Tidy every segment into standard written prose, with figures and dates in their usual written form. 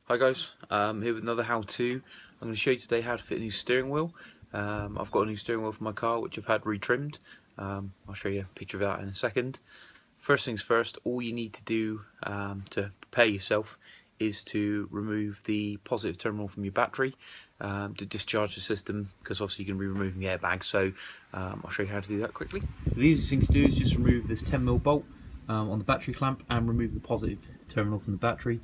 Hi guys, I'm here with another how-to. I'm going to show you today how to fit a new steering wheel. I've got a new steering wheel for my car which I've had retrimmed. I'll show you a picture of that in a second. First things first, all you need to do to prepare yourself is to remove the positive terminal from your battery to discharge the system, because obviously you're going to be removing the airbag. So I'll show you how to do that quickly. So the easiest thing to do is just remove this 10mm bolt on the battery clamp and remove the positive terminal from the battery.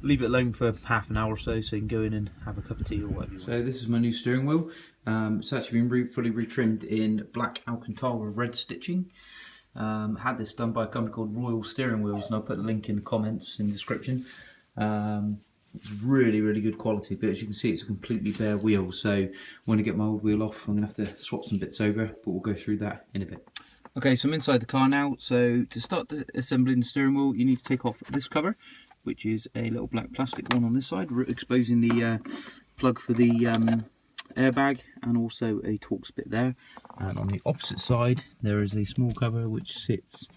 Leave it alone for half an hour or so, so you can go in and have a cup of tea or whatever you want. So this is my new steering wheel. It's actually been fully retrimmed in black Alcantara with red stitching. Had this done by a company called Royal Steering Wheels, and I'll put the link in the comments in the description. It's really good quality, but as you can see it's a completely bare wheel, so when I get my old wheel off I'm going to have to swap some bits over, but we'll go through that in a bit. Okay, so I'm inside the car now. So to start assembling the steering wheel, you need to take off this cover, which is a little black plastic one on this side, exposing the plug for the airbag, and also a Torx bit there. And on the opposite side there is a small cover which sits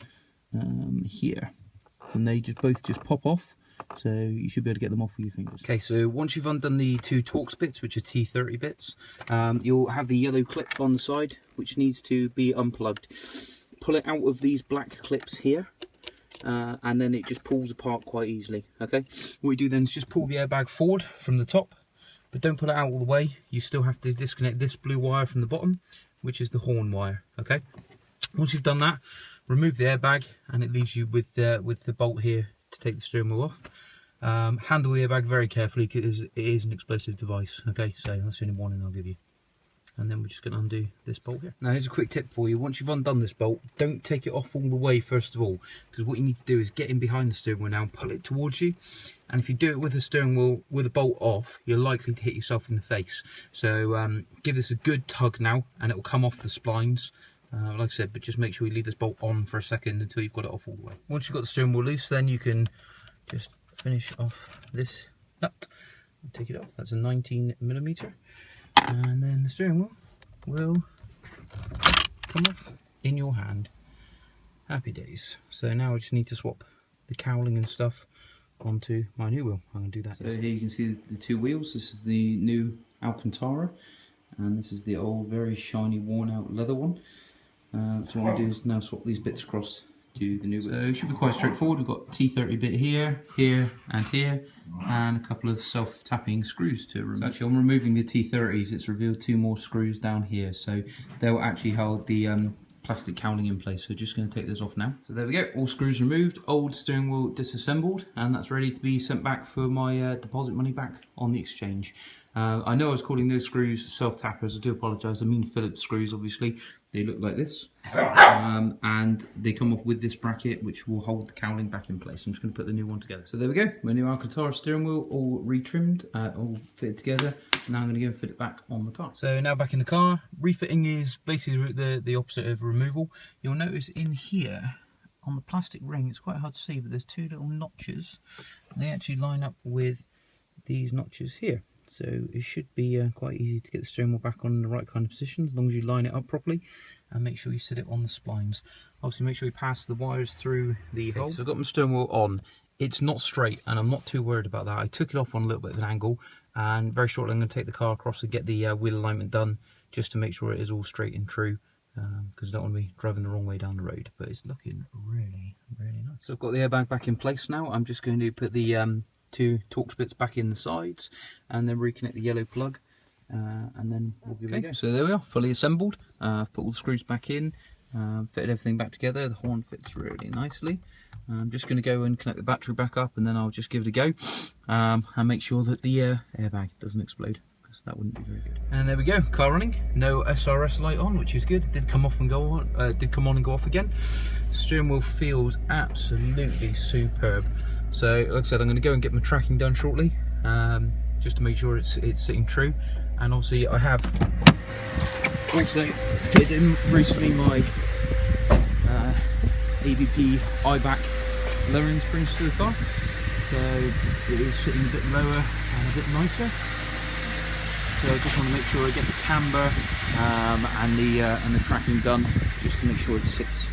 here, and they both pop off, so you should be able to get them off with your fingers. Okay, so once you've undone the two Torx bits, which are T30 bits, you'll have the yellow clip on the side which needs to be unplugged. Pull it out of these black clips here, and then it just pulls apart quite easily. Okay, what we do then is just pull the airbag forward from the top, but don't pull it out all the way. You still have to disconnect this blue wire from the bottom, which is the horn wire. Okay, once you've done that, remove the airbag, and it leaves you with the bolt here to take the steering wheel off. Handle the airbag very carefully because it is an explosive device. Okay, so that's the only warning I'll give you. And then we're just going to undo this bolt here. Now here's a quick tip for you. Once you've undone this bolt, don't take it off all the way first of all, because what you need to do is get in behind the steering wheel now and pull it towards you. And if you do it with the steering wheel with the bolt off, you're likely to hit yourself in the face. So give this a good tug now, and it will come off the splines. Like I said, but just make sure you leave this bolt on for a second until you've got it off all the way. Once you've got the steering wheel loose, then you can just finish off this nut and take it off. That's a 19mm. And then the steering wheel will come off in your hand. Happy days. So now I just need to swap the cowling and stuff onto my new wheel. I'm going to do that. So here you can see the two wheels. This is the new Alcantara, and this is the old, very shiny, worn out leather one. So what I do is now swap these bits across to the new wheel. So it should be quite straightforward. We've got T30 bit here, here and here, and a couple of self-tapping screws to remove. So actually on removing the T30s, it's revealed two more screws down here, so they'll actually hold the plastic cowling in place. So just going to take those off now. So there we go, all screws removed, old steering wheel disassembled, and that's ready to be sent back for my deposit money back on the exchange. I know I was calling those screws self-tappers, I do apologise, I mean Phillips screws obviously. They look like this, and they come off with this bracket which will hold the cowling back in place. I'm just going to put the new one together. So there we go, my new Alcantara steering wheel all retrimmed, all fitted together. Now I'm going to go and fit it back on the car. So now back in the car, refitting is basically the opposite of removal. You'll notice in here, on the plastic ring, it's quite hard to see, but there's two little notches. They actually line up with these notches here. So it should be quite easy to get the steering wheel back on the right kind of position, as long as you line it up properly and make sure you sit it on the splines. Obviously make sure you pass the wires through the hole. So I've got my steering wheel on. It's not straight, and I'm not too worried about that. I took it off on a little bit of an angle, and very shortly I'm going to take the car across and get the wheel alignment done, just to make sure it is all straight and true, because I don't want to be driving the wrong way down the road. But it's looking really nice. So I've got the airbag back in place now. I'm just going to put the two Torx bits back in the sides, and then reconnect the yellow plug, and then we'll give it a go. So there we are, fully assembled. Put all the screws back in, fitted everything back together. The horn fits really nicely. I'm just going to go and connect the battery back up, and then I'll just give it a go, and make sure that the airbag doesn't explode, because that wouldn't be very good. And there we go, car running. No SRS light on, which is good. It did come off and go on. Did come on and go off again. Steering wheel feels absolutely superb. So like I said, I'm going to go and get my tracking done shortly, just to make sure it's sitting true. And obviously I have also fitted in recently my ABP I-back lowering springs to the car, so it is sitting a bit lower and a bit nicer. So I just want to make sure I get the camber and the tracking done, just to make sure it sits